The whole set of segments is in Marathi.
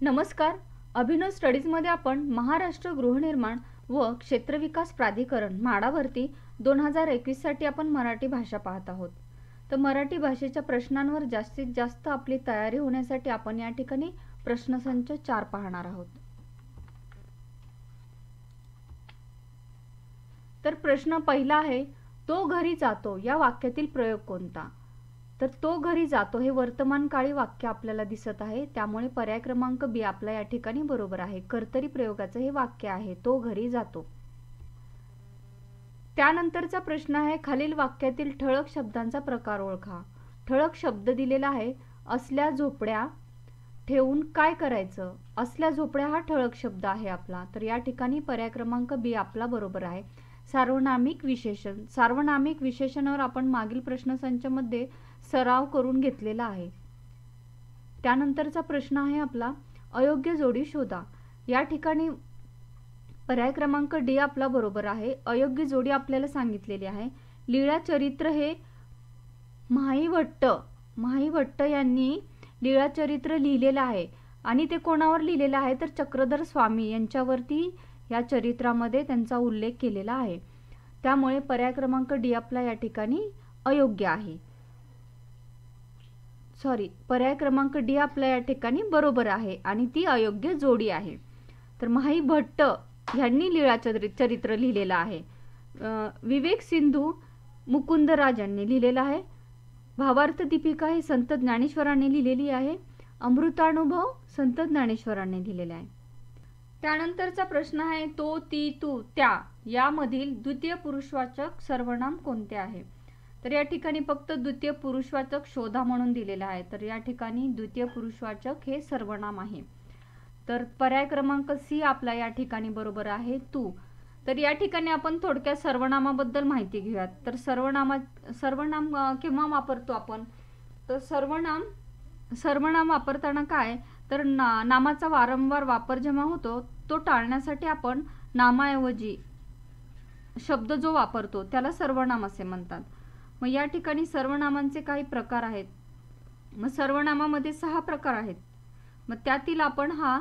नमस्कार. अभिनव स्टडीजमध्ये आपण महाराष्ट्र गृहनिर्माण व क्षेत्रविकास प्राधिकरण म्हाडा भरती 2021 साठी आपण मराठी भाषा पाहत आहोत. तर मराठी भाषेच्या प्रश्नांवर जास्तीत जास्त आपली तयारी होण्यासाठी आपण या ठिकाणी प्रश्नसंच 4 पाहणार आहोत. तर प्रश्न पहिला आहे, तो घरी जातो या वाक्यातील प्रयोग कोणता? तर तो घरी जातो हे वर्तमान काळी वाक्य आपल्याला दिसत आहे, त्यामुळे पर्याय क्रमांक बी आपला या ठिकाणी बरोबर आहे. कर्तरी प्रयोगाचं हे वाक्य आहे, तो घरी जातो. त्यानंतरचा प्रश्न आहे, खालील वाक्यातील ठळक शब्दांचा प्रकार ओळखा. ठळक शब्द दिलेला आहे, असल्या झोपड्या ठेवून काय करायचं? असल्या झोपड्या हा ठळक शब्द आहे आपला, तर या ठिकाणी पर्याय क्रमांक बी आपला बरोबर आहे. सार्वनामिक विशेषण. सार्वनामिक विशेषणावर आपण मागील प्रश्नसंचामध्ये सराव करून घेतलेला आहे. त्यानंतरचा प्रश्न आहे आपला, अयोग्य जोडी शोधा. या ठिकाणी पर्याय क्रमांक डी आपला बरोबर आहे. अयोग्य जोडी आपल्याला सांगितलेली आहे. लीळा चरित्र हे म्हाई भट्ट यांनी लीळा चरित्र लिहिलेलं आहे आणि ते कोणावर लिहिलेलं आहे तर चक्रधर स्वामी यांच्यावरती या चरित्रामध्ये त्यांचा उल्लेख केलेला आहे. त्यामुळे पर्याय क्रमांक डी आपला या ठिकाणी अयोग्य आहे. पर्याय क्रमांक डी आपल्या या ठिकाणी बरोबर आहे आणि ती अयोग्य जोडी आहे. तर म्हाई भट्ट यांनी लीळा चरित्र लिहिलेलं आहे. विवेक सिंधू मुकुंदराज यांनी लिहिलेला आहे. भावार्थ दीपिका ही संत ज्ञानेश्वरांनी लिहिलेली आहे. अमृतानुभव संत ज्ञानेश्वरांनी लिहिलेला आहे. त्यानंतरचा प्रश्न आहे, तो, ती, तू, त्या यामधील द्वितीय पुरुषवाचक सर्वनाम कोणते आहे? तर या ठिकाणी फक्त द्वितीय पुरुषवाचक शोधा म्हणून दिलेला आहे. तर या ठिकाणी द्वितीय पुरुषवाचक हे सर्वनाम आहे. तर पर्याय क्रमांक सी आपला या ठिकाणी बरोबर आहे, तू. तर या ठिकाणी आपण थोडक्यात सर्वनामाबद्दल माहिती घेऊयात. तर सर्वनाम केव्हा वापरतो आपण? तर सर्वनाम वापरताना काय तर नामाचा वारंवार वापर जेव्हा होतो तो टाळण्यासाठी आपण नामाऐवजी शब्द जो वापरतो त्याला सर्वनाम असे म्हणतात. मग या ठिकाणी सर्वनामांचे काही प्रकार आहेत. मग सर्वनामामध्ये 6 प्रकार आहेत. मग त्यातील आपण हा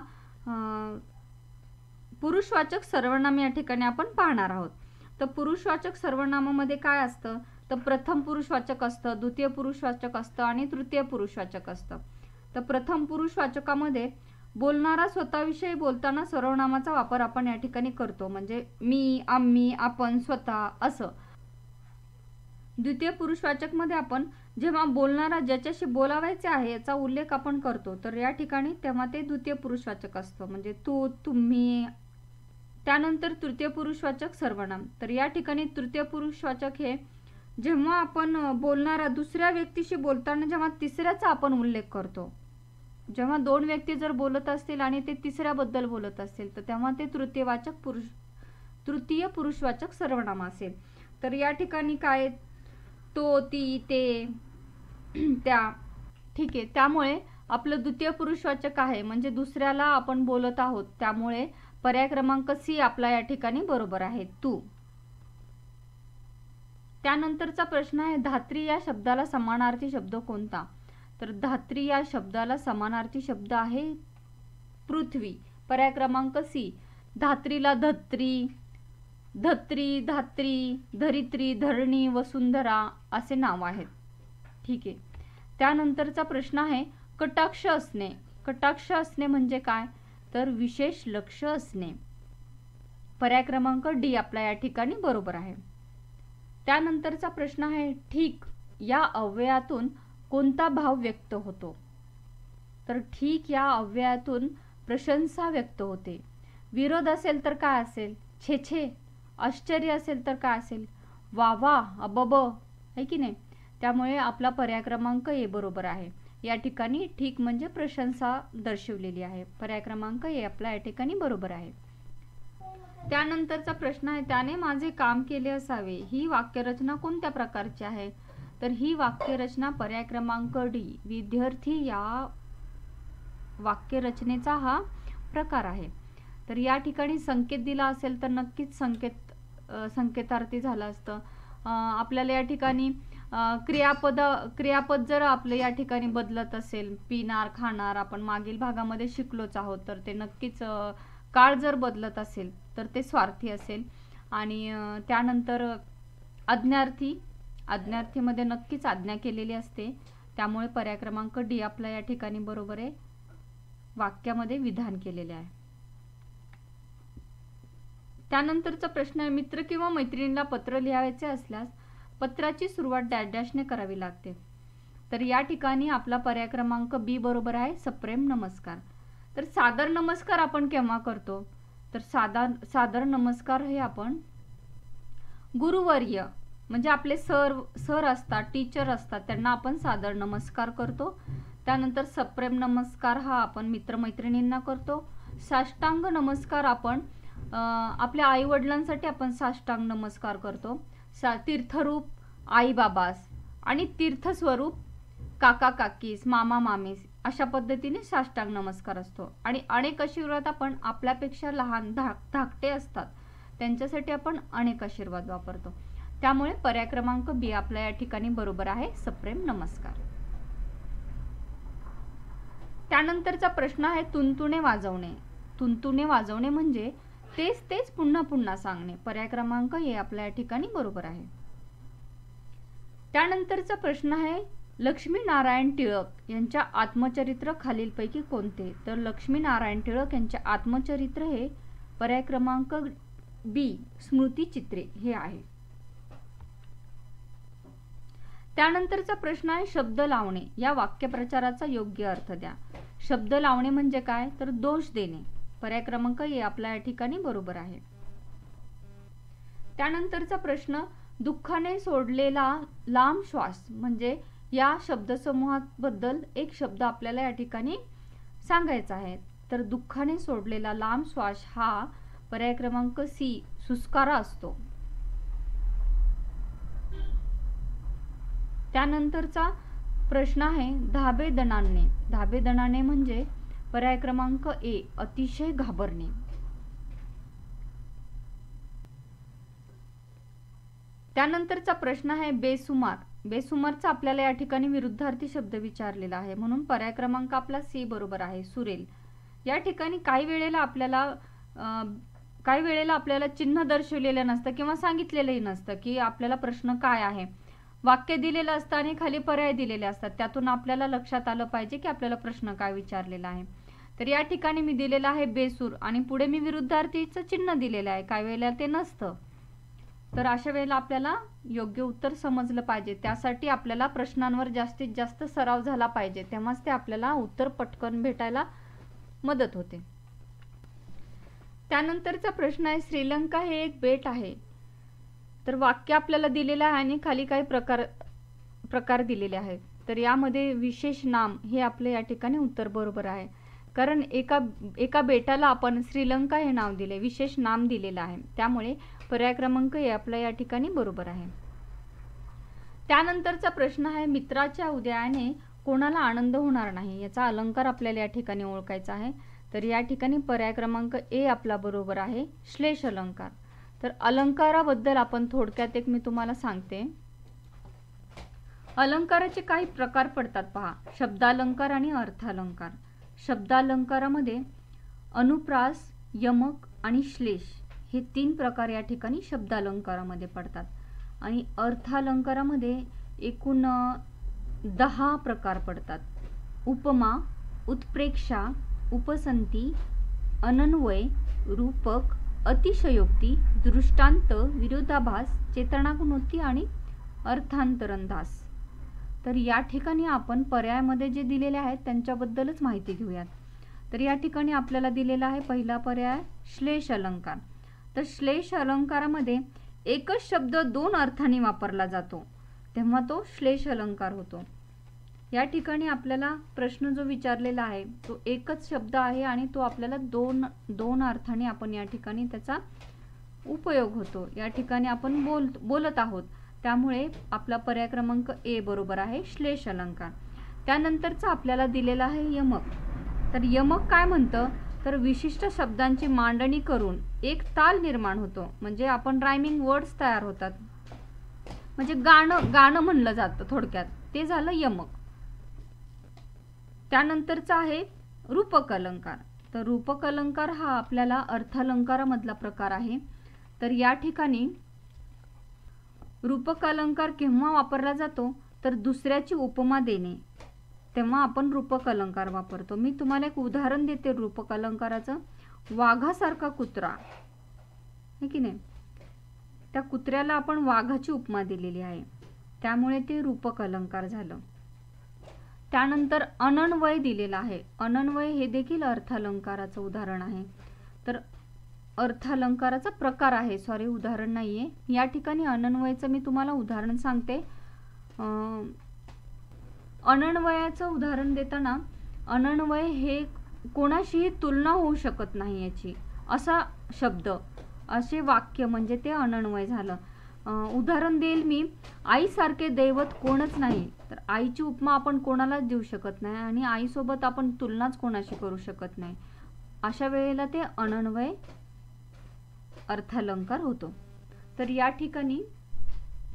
पुरुषवाचक सर्वनाम या ठिकाणी आपण पाहणार आहोत. तर पुरुषवाचक सर्वनामामध्ये काय असतं तर प्रथम पुरुषवाचक असतं, द्वितीय पुरुषवाचक असतं आणि तृतीय पुरुषवाचक असतं. तर प्रथम पुरुषवाचकामध्ये बोलणारा स्वतःविषयी बोलताना सर्वनामाचा वापर आपण या ठिकाणी करतो, म्हणजे मी, आम्ही, आपण, स्वतः असं. द्वितीय पुरुषवाचक मध्ये आपण जेव्हा बोलणारा ज्याच्याशी बोलावायचे आहे याचा उल्लेख आपण करतो, तर या ठिकाणी तेव्हा ते द्वितीय पुरुषवाचक असतं, म्हणजे तू, तुम्ही. त्यानंतर तृतीय पुरुषवाचक सर्वनाम. तर या ठिकाणी तृतीय पुरुषवाचक हे जेव्हा आपण बोलणारा दुसऱ्या व्यक्तीशी बोलताना जेव्हा तिसऱ्याचा आपण उल्लेख करतो, जेव्हा 2 व्यक्ती जर बोलत असतील आणि ते तिसऱ्याबद्दल बोलत असतील तर तेव्हा ते तृतीय पुरुषवाचक सर्वनाम असेल. तर या ठिकाणी काय तो, ती, ते, त्या. ठीक आहे. त्यामुळे आपलं द्वितीय पुरुषवाचक आहे म्हणजे दुसऱ्याला आपण बोलत आहोत, त्यामुळे पर्याय क्रमांक सी आपला या ठिकाणी बरोबर आहे, तू. त्यानंतरचा प्रश्न आहे, धात्री या शब्दाला समानार्थी शब्द कोणता? तर धात्री या शब्दाला समानार्थी शब्द आहे पृथ्वी. पर्याय क्रमांक सी. धात्रीला धत्री, धात्री, धरित्री, धरणी, वसुंधरा असे नाव आहेत. ठीक आहे. त्यानंतरचा प्रश्न आहे, कटाक्ष असणे. कटाक्ष असणे म्हणजे काय तर विशेष लक्ष असणे. पर्याय क्रमांक डी आपला या ठिकाणी बरोबर आहे. त्यानंतरचा प्रश्न आहे, ठीक या अव्ययातून कोणता भाव व्यक्त होतो? तर ठीक या अव्ययातून प्रशंसा व्यक्त होते. विरोध असेल तर काय असेल? छे छे. आश्चर्य असेल तर काय असेल? वा वा, अबब, आहे की नाही? त्यामुळे आपला पर्याय क्रमांक ए बरोबर आहे. या ठिकाणी ठीक म्हणजे प्रशंसा दर्शवलेली आहे. पर्याय क्रमांक ए आपला या ठिकाणी बरोबर आहे. त्यानंतरचा प्रश्न आहे, त्याने माझे काम केले असावे. ही वाक्यरचना कोणत्या प्रकारची आहे? तर ही वाक्यरचना पर्याय क्रमांक डी विद्यार्थी या वाक्यरचनेचा हा प्रकार आहे. तर या ठिकाणी संकेत दिला असेल तर नक्कीच संकेतार्थी झालं असतं. आपल्याला या ठिकाणी क्रियापद जर आपलं या ठिकाणी बदलत असेल, पिणार, खाणार, आपण मागील भागामध्ये शिकलोच आहोत, तर ते नक्कीच काळ जर बदलत असेल तर ते स्वार्थी असेल. आणि त्यानंतर आज्ञार्थीमध्ये नक्कीच आज्ञा केलेली असते, त्यामुळे पर्याय क्रमांक डी आपला या ठिकाणी बरोबर आहे. वाक्यामध्ये विधान केलेले आहे. त्यानंतरचा प्रश्न आहे, मित्र किंवा मैत्रिणीला पत्र लिहायचे असल्यास पत्राची सुरुवात डॅश डॅशने करावी लागते. तर या ठिकाणी आपला पर्याय क्रमांक बी बरोबर आहे, सप्रेम नमस्कार. तर सादर नमस्कार आपण केव्हा करतो, तर सादर नमस्कार हे आपण गुरुवर्य म्हणजे आपले सर असतात, टीचर असतात, त्यांना आपण सादर नमस्कार करतो. त्यानंतर सप्रेम नमस्कार हा आपण मित्रमैत्रिणींना करतो. साष्टांग नमस्कार आपण आपल्या आई वडिलांसाठी आपण साष्टांग नमस्कार करतो. तीर्थरूप आई बाबास आणि तीर्थस्वरूप काका काकीस, मामा मामीस, अशा पद्धतीने साष्टांग नमस्कार असतो. आणि अनेक आशीर्वाद आपण आपल्यापेक्षा लहान धाकटे असतात त्यांच्यासाठी आपण अनेक आशीर्वाद वापरतो. त्यामुळे पर्याय क्रमांक बी आपल्या या ठिकाणी बरोबर आहे, सप्रेम नमस्कार. त्यानंतरचा प्रश्न आहे तुणतुणे वाजवणे. तुणतुणे वाजवणे म्हणजे तेच पुन्हा पुन्हा सांगणे. पर्याय क्रमांक ए आपल्या या ठिकाणी बरोबर आहे. त्यानंतरचा प्रश्न आहे लक्ष्मीनारायण टिळक यांच्या आत्मचरित्र खालीलपैकी कोणते. तर लक्ष्मीनारायण टिळक यांचे आत्मचरित्र हे पर्याय क्रमांक बी स्मृतिचित्रे हे आहे. त्यानंतरचा प्रश्न आहे शब्द लावणे या वाक्यप्रचाराचा योग्य अर्थ द्या. शब्द लावणे म्हणजे काय, तर दोष देणे. पर्याय क्रमांक ए आपल्या या ठिकाणी बरोबर आहे. त्यानंतरचा प्रश्न दुःखाने सोडलेला लांब श्वास म्हणजे या शब्दसमूहाबद्दल एक शब्द आपल्याला या ठिकाणी सांगायचा आहे. तर दुःखाने सोडलेला लांब श्वास हा पर्याय क्रमांक सी सुस्कारा असतो. त्यानंतरचा प्रश्न आहे धाबेदणाने. धाबेदणाने म्हणजे पर्याय क्रमांक ए अतिशय घाबरणे. त्यानंतरचा प्रश्न आहे बेसुमार. बेसुमारचा आपल्याला या ठिकाणी विरुद्धार्थी शब्द विचारलेला आहे, म्हणून पर्याय क्रमांक आपला सी बरोबर आहे, सुरेल. या ठिकाणी काही वेळेला आपल्याला चिन्ह दर्शवलेलं नसतं किंवा सांगितलेलंही नसतं की आपल्याला प्रश्न काय आहे. वाक्य दिलेलं असतं आणि खाली पर्याय दिलेले असतात, त्यातून आपल्याला लक्षात आलं पाहिजे की आपल्याला प्रश्न काय विचारलेला आहे. तर या ठिकाणी मी दिलेलं आहे बेसूर आणि पुढे मी विरुद्धार्थीचं चिन्ह दिलेलं आहे, काही वेळेला ते नसतं. तर अशा वेळेला आपल्याला योग्य उत्तर समजलं पाहिजे, त्यासाठी आपल्याला प्रश्नांवर जास्तीत जास्त सराव झाला पाहिजे, तेव्हाच ते आपल्याला उत्तर पटकन भेटायला मदत होते. त्यानंतरचा प्रश्न आहे श्रीलंका हे एक बेट आहे. तर वाक्य आपल्याला दिलेलं आहे आणि खाली काही प्रकार दिलेले आहेत. तर यामध्ये विशेष नाम हे आपले या ठिकाणी उत्तर बरोबर आहे, कारण एका बेटाला आपण श्रीलंका हे नाव दिले, विशेष नाम दिलेलं आहे, त्यामुळे पर्याय क्रमांक ए आपल्या या ठिकाणी बरोबर आहे. त्यानंतरचा प्रश्न आहे मित्राच्या उदयाने कोणाला आनंद होणार नाही, याचा अलंकार आपल्याला या ठिकाणी ओळखायचा आहे. तर या ठिकाणी पर्याय क्रमांक ए आपला बरोबर आहे, श्लेष अलंकार. तर अलंकाराबद्दल आपण थोडक्यात एक मी तुम्हाला सांगते. अलंकाराचे काही प्रकार पडतात पहा, शब्दालंकार आणि अर्थालंकार. शब्दालंकारामध्ये अनुप्रास, यमक आणि श्लेष हे 3 प्रकार या ठिकाणी शब्दालंकारामध्ये पडतात. आणि अर्थालंकारामध्ये एकूण 10 प्रकार पडतात. उपमा, उत्प्रेक्षा, उपसंती, अनन्वय, रूपक, अतिशयोक्ती, दृष्टांत, विरोधाभास, चेतनागुणोक्ती आणि अर्थांतरंधास. तर या ठिकाणी आपण पर्यायामध्ये जे दिलेले आहेत त्यांच्याबद्दलच माहिती घेऊयात. तर या ठिकाणी आपल्याला दिलेला आहे पहिला पर्याय श्लेष अलंकार. तर श्लेष अलंकारामध्ये एकच शब्द 2 अर्थांनी वापरला जातो, तेव्हा तो श्लेष अलंकार होतो. या ठिकाणी आपल्याला प्रश्न जो विचारलेला आहे तो एकच शब्द आहे आणि तो आपल्याला दोन अर्थाने आपण या ठिकाणी त्याचा उपयोग होतो. या ठिकाणी आपण बोलत आहोत, त्यामुळे आपला पर्याय क्रमांक ए बरोबर आहे, श्लेष अलंकार. त्यानंतरचा आपल्याला दिलेला आहे यमक. तर यमक काय म्हणतं, तर विशिष्ट शब्दांची मांडणी करून एक ताल निर्माण होतो, म्हणजे आपण रायमिंग वर्ड्स तयार होतात. म्हणजे गाणं म्हणलं जातं थोडक्यात, ते झालं यमक. त्यानंतरचा आहे रूपक अलंकार. तर रूपक अलंकार हा आपल्याला अर्थालंकारामधला प्रकार आहे. तर या ठिकाणी रूपक अलंकार केव्हा वापरला जातो, तर दुसऱ्याची उपमा देणे तेव्हा आपण रूपक अलंकार वापरतो. मी तुम्हाला एक उदाहरण देते रूपक अलंकाराचं. वाघासारखा कुत्रा, है की नाही, त्या कुत्र्याला आपण वाघाची उपमा दिलेली आहे, त्यामुळे ते रूपक अलंकार झालं. त्यानंतर अनन्वय दिलेला आहे. अनन्वय हे देखील अर्थालंकाराचं उदाहरण आहे. तर अर्थालंकाराचा प्रकार आहे, सॉरी उदाहरण नाहीये. या ठिकाणी अनन्वयचं मी तुम्हाला उदाहरण सांगते. अनन्वयाचं उदाहरण देताना अनन्वय हे कोणाशीही तुलना होऊ शकत नाही याची, असा शब्द, असे वाक्य म्हणजे ते अनन्वय झालं. उदाहरण देईल मी, आईसारखे दैवत कोणच नाही. तर आईची उपमा आपण कोणालाच देऊ शकत नाही आणि आईसोबत आपण तुलनाच कोणाशी करू शकत नाही. अशा वेळेला ते अनन्वय अर्थालंकार होतो. तर या ठिकाणी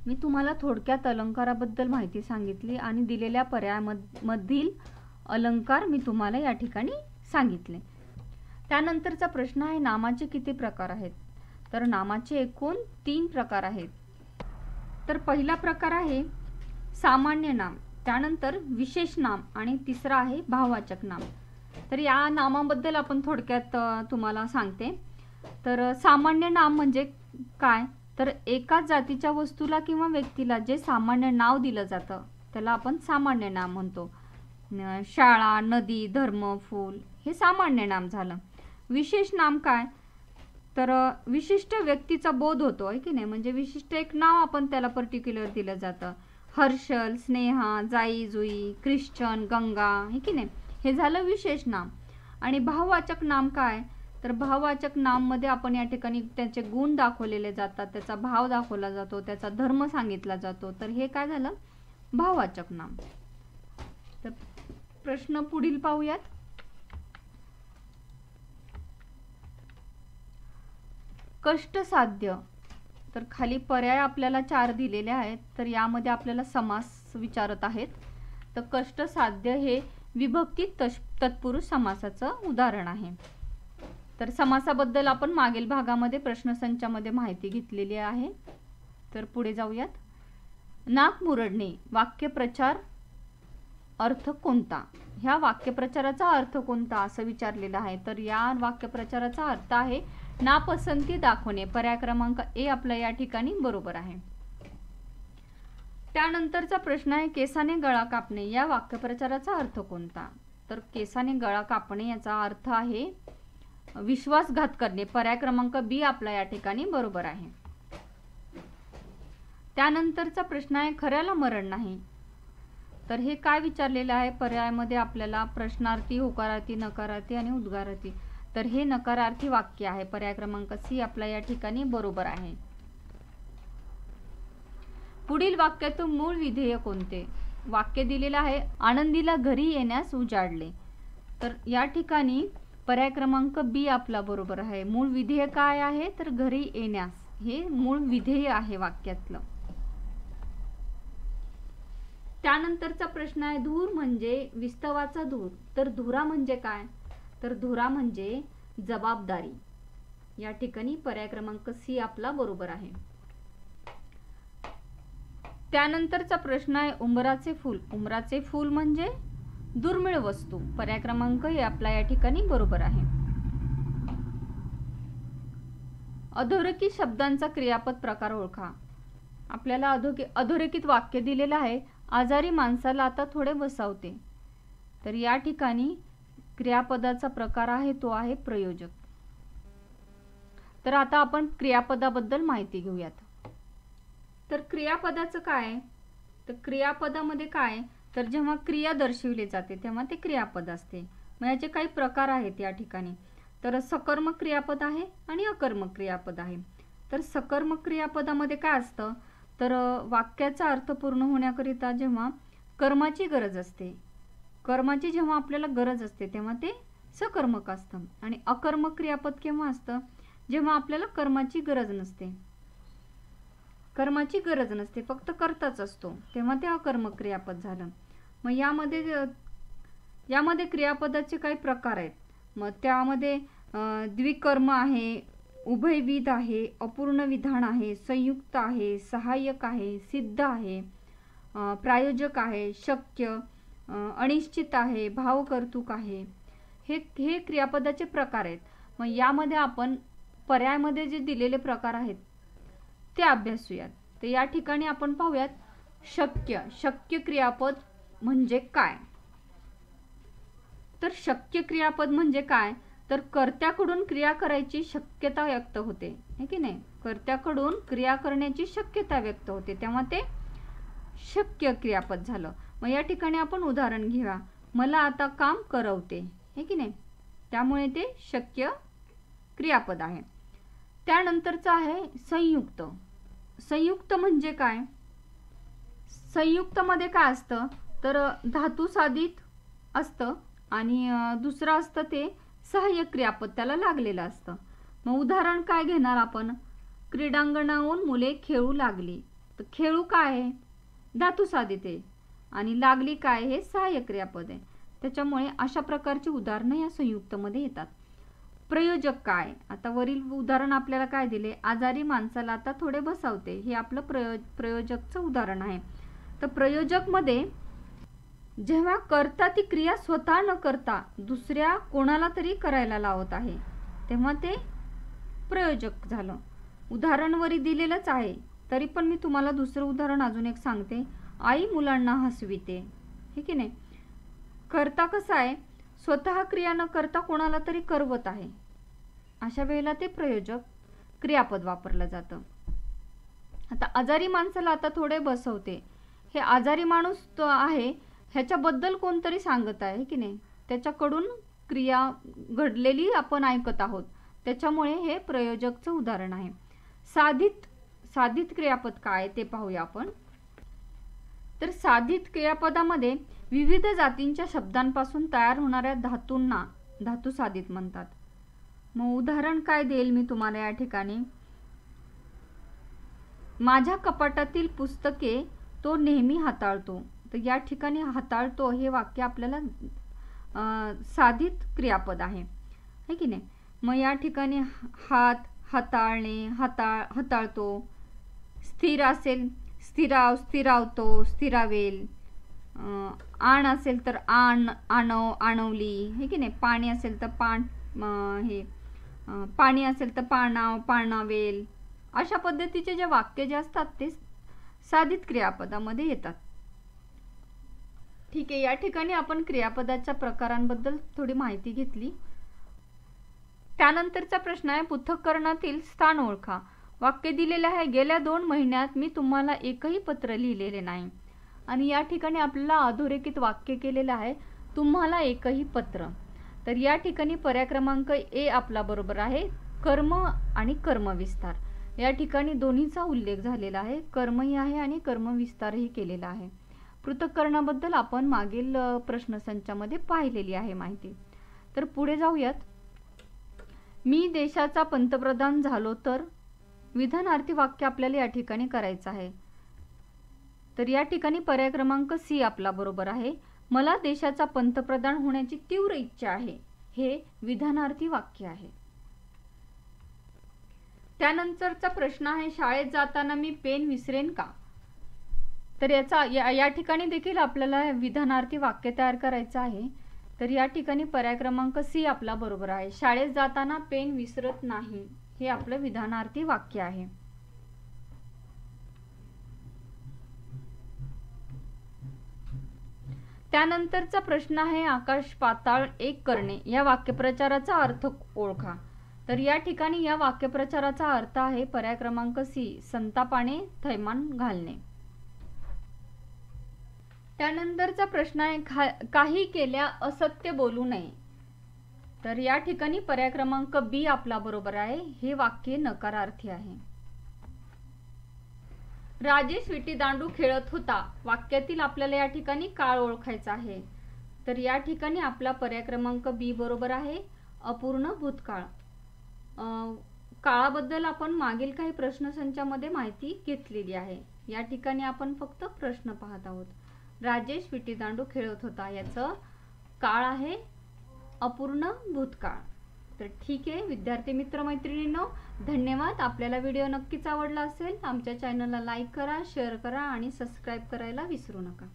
मी तुम्हाला थोडक्यात अलंकाराबद्दल माहिती सांगितली आणि दिलेल्या पर्यायामधील अलंकार मी तुम्हाला या ठिकाणी सांगितले. त्यानंतरचा प्रश्न आहे, नामाचे किती प्रकार आहेत? तर नामाचे एकूण 3 प्रकार आहेत. तर पहिला प्रकार आहे सामान्य नाम, त्यानंतर विशेष नाम आणि तिसरा आहे भाववाचक नाम. तर या नामाबद्दल आपण थोडक्यात तुम्हाला सांगते. तर सामान्य नाम म्हणजे काय, तर एकाच जातीच्या वस्तूला किंवा व्यक्तीला जे सामान्य नाव दिलं जातं त्याला आपण सामान्य नाम म्हणतो. शाळा, नदी, धर्म, फूल हे सामान्य नाम झालं. विशेष नाम काय, तर विशिष्ट व्यक्तीचा बोध होतो, आहे की नाही, म्हणजे विशिष्ट एक नाव आपण त्याला पर्टिक्युलर दिलं जातं. हर्षल, स्नेहा, जाई जुई, ख्रिश्चन, गंगा, आहे की नाही, हे झालं विशेष नाम. आणि भाववाचक नाम काय, तर भाववाचक नाम मध्ये आपण या ठिकाणी त्याचे गुण दाखवलेले जातात, त्याचा भाव दाखवला जातो, त्याचा धर्म सांगितला जातो. तर हे काय झालं, भाववाचक नाम. तर प्रश्न पुढील पाहूयात. कष्टसाध्य, तर खाली पर्याय आपल्याला 4 दिलेले आहेत. तर यामध्ये आपल्याला समास विचारत आहेत. तर कष्टसाध्य हे विभक्ती तत्पुरुष समासाचं उदाहरण आहे. तर समासाबद्दल आपण मागील भागामध्ये प्रश्नसंचामध्ये माहिती घेतलेली आहे. तर पुढे जाऊयात. नाक मुरडणे, वाक्यप्रचार अर्थ कोणता? ह्या वाक्यप्रचाराचा अर्थ कोणता असं विचारलेलं आहे. तर या वाक्यप्रचाराचा अर्थ आहे नापसंती दाखवणे. पर्याय क्रमांक ए आपला या ठिकाणी बरोबर आहे. त्यानंतरचा प्रश्न आहे केसाने गळा कापणे, या वाक्यप्रचाराचा अर्थ कोणता? तर केसाने गळा कापणे याचा अर्थ आहे विश्वासघात करणे. पर्याय क्रमांक बी आपला या ठिकाणी बरोबर आहे. त्यानंतरचा प्रश्न आहे खऱ्याला मरण नाही. तर हे काय विचारलेलं आहे, पर्यायामध्ये आपल्याला प्रश्नार्थी, होकारार्थी, नकारार्थी आणि उद्गारार्थी. तर हे नकारार्थी वाक्य आहे. पर्याय क्रमांक सी आपला या ठिकाणी बरोबर आहे. पुढील वाक्यातून मूळ विधेय कोणते? वाक्य दिलेलं आहे आनंदीला घरी येण्यास उजाडले. तर या ठिकाणी पर्याय क्रमांक बी आपला बरोबर आहे. मूळ विधेय काय आहे, तर घरी येण्यास, हे मूळ विधेय आहे वाक्यातलं. त्यानंतरचा प्रश्न आहे धूर म्हणजे विस्तवाचा धूर. तर धुरा म्हणजे काय, तर धुरा म्हणजे जबाबदारी. या ठिकाणी पर्याय क्रमांक सी आपला बरोबर आहे. त्यानंतरचा प्रश्न आहे उंबराचे फूल. उंबराचे फूल म्हणजे दुर्मिळ वस्तू. पर्याय क्रमांक ए आपला या ठिकाणी बरोबर आहे. अधोरेखित शब्दांचा क्रियापद प्रकार ओळखा. आपल्याला अधोरेखित वाक्य दिलेलं आहे आजारी माणसाला आता थोडे बसावते. तर या ठिकाणी क्रियापदाचा प्रकार आहे तो आहे प्रयोजक. तर आता आपण क्रियापदाबद्दल माहिती घेऊयात. तर क्रियापदाचं काय, तर क्रियापदामध्ये काय, तर जेव्हा क्रिया दर्शविली जाते तेव्हा ते क्रियापद असते. मग याचे काही प्रकार आहेत या ठिकाणी. तर सकर्मक क्रियापद आहे आणि अकर्मक क्रियापद आहे. तर सकर्मक क्रियापदामध्ये काय असतं, तर वाक्याचा अर्थ पूर्ण होण्याकरिता जेव्हा कर्माची गरज असते, कर्माची जेव्हा आपल्याला गरज असते तेव्हा ते सकर्मक असतं. आणि अकर्मक क्रियापद केव्हा असतं, जेव्हा आपल्याला कर्माची गरज नसते. कर्माची गरज नसते, फक्त कर्ताच असतो, तेव्हा ते अकर्मक क्रियापद झालं. मग यामध्ये क्रियापदाचे काही प्रकार आहेत. मग त्यामध्ये द्विकर्म आहे, उभयविध आहे, अपूर्ण विधान आहे, संयुक्त आहे, सहाय्यक आहे, सिद्ध आहे, प्रायोजक आहे, शक्य, अनिश्चित आहे, भावकर्तुक आहे. हे क्रियापदाचे प्रकार आहेत. मग यामध्ये आपण पर्यायामध्ये जे दिलेले प्रकार आहेत ते अभ्यासूयात. तर या ठिकाणी आपण पाहूयात शक्य क्रियापद म्हणजे काय. तर शक्य क्रियापद म्हणजे काय, तर कर्त्याकडून क्रिया करायची शक्यता व्यक्त होते, है की नाही. कर्त्याकडून क्रिया करण्याची शक्यता व्यक्त होते, तेव्हा ते शक्य क्रियापद झालं. मग या ठिकाणी आपण उदाहरण घेऊया. मला आता काम करवते, है की नाही. त्यामुळे ते शक्य क्रियापद आहे. त्यानंतरचं आहे संयुक्त. संयुक्त म्हणजे काय. संयुक्त मध्ये काय असतं, तर धातू साधित असतं आणि दुसरं असतं ते सहाय्यक क्रियापद त्याला लागलेलं असतं. मग उदाहरण काय घेणार आपण. क्रीडांगणाहून मुले खेळू लागली. तर खेळू काय आहे, धातू साधित आहे, आणि लागली काय, हे सहाय्यक क्रियापद आहे. त्याच्यामुळे अशा प्रकारची उदाहरणं या संयुक्त मध्ये येतात. प्रयोजक काय. आता वरील उदाहरण आपल्याला काय दिले, आजारी माणसाला आता थोडे बसावते, हे आपलं प्रयोजकचं उदाहरण आहे. तर प्रयोजक मध्ये जेव्हा करता ती क्रिया स्वतः न करता दुसऱ्या कोणाला तरी करायला लावत आहे, तेव्हा ते प्रयोजक झालं. उदाहरण वरी दिलेलंच आहे, तरी पण मी तुम्हाला दुसरं उदाहरण अजून एक सांगते. आई मुलांना हसविते, हे की नाही. करता कसा आहे, स्वतः क्रिया न करता कोणाला तरी करवत आहे, अशा वेळेला ते प्रयोजक क्रियापद वापरलं जातं. आता आजारी माणसाला आता थोडे बसवते, हे आजारी माणूस तो आहे ह्याच्याबद्दल कोणतरी सांगत आहे की नाही, त्याच्याकडून क्रिया घडलेली आपण ऐकत आहोत, त्याच्यामुळे हे प्रयोजकचं उदाहरण आहे. साधित क्रियापद काय ते पाहूया आपण. तर साधित क्रियापदामध्ये विविध जातींच्या शब्दांपासून तयार होणाऱ्या धातूंना धातू साधित म्हणतात. मग उदाहरण काय देईल मी तुम्हाला या ठिकाणी. माझ्या कपाटातील पुस्तके तो नेहमी हाताळतो. तर या ठिकाणी हाताळतो हे वाक्य आपल्याला साधित क्रियापद आहे, है की नाही. मग या ठिकाणी हाताळणे, हाताळतो. स्थिर असेल स्थिरावतो, स्थिरावेल. आण असेल तर आणवली, हे की नाही. पाणी असेल तर पाणी असेल तर पाणावेल. अशा पद्धतीचे जे वाक्य जे असतात ते साधित क्रियापदामध्ये येतात. ठीक आहे, या ठिकाणी आपण क्रियापदाच्या प्रकारांबद्दल थोडी माहिती घेतली. त्यानंतरचा प्रश्न आहे पृथक्करणातील स्थान ओळखा. वाक्य दिलेले आहे, गेल्या 2 महिन्यात मी तुम्हाला एकही पत्र लिहिलेले नाही. आणि या ठिकाणी आपल्याला अधोरेखित वाक्य केलेलं आहे, तुम्हाला एकही पत्र. तर या ठिकाणी पर्याय क्रमांक ए आपला बरोबर आहे. कर्म आणि कर्मविस्तार या ठिकाणी दोन्हीचा उल्लेख झालेला आहे. कर्मही आहे आणि कर्मविस्तारही केलेला आहे. पृथक्करणाबद्दल आपण मागील प्रश्नसंचामध्ये पाहिलेली आहे माहिती. तर पुढे जाऊयात. मी देशाचा पंतप्रधान झालो तर विधानार्थी वाक्य आपल्याला या ठिकाणी करायचं आहे. तर या ठिकाणी पर्याय क्रमांक सी आपला बरोबर आहे. मला देशाचा पंतप्रधान होण्याची तीव्र इच्छा आहे, हे विधानार्थी वाक्य आहे. त्यानंतरचा प्रश्न आहे, शाळेत जाताना मी पेन विसरेन का. तर या ठिकाणी देखील आपल्याला विधानार्थी वाक्य तयार करायचं आहे. तर या ठिकाणी पर्याय क्रमांक सी आपला बरोबर आहे. शाळेत जाताना पेन विसरत नाही, हे आपलं विधानार्थी वाक्य आहे. त्यानंतरचा प्रश्न आहे, आकाश पाताळ एक करणे या वाक्यप्रचाराचा अर्थ ओळखा. तर या ठिकाणी या वाक्यप्रचाराचा अर्थ आहे पर्याय क्रमांक सी, संतापाने थैमान घालणे. त्यानंतरचा प्रश्न आहे, काही केल्या असत्य बोलू नये. तर या ठिकाणी पर्याय क्रमांक बी आपला बरोबर आहे. हे वाक्य नकारार्थी आहे. राजेश विटीदांडू खेळत होता. वाक्यातील आपल्याला या ठिकाणी काळ ओळखायचा आहे. तर या ठिकाणी आपला पर्याय क्रमांक बी बरोबर आहे, अपूर्ण भूतकाळ. काळाबद्दल आपण मागील काही प्रश्नसंचामध्ये माहिती घेतलेली आहे. या ठिकाणी आपण फक्त प्रश्न पाहत आहोत. राजेश विटीदांडू खेळत होता याचं काळ आहे अपूर्ण भूतकाळ. तर ठीक आहे विद्यार्थी मित्र मैत्रिणींनो, धन्यवाद. आपल्याला व्हिडिओ नक्कीच आवडला असेल. आमच्या चॅनलला लाईक करा, शेअर करा आणि सबस्क्राईब करायला विसरू नका.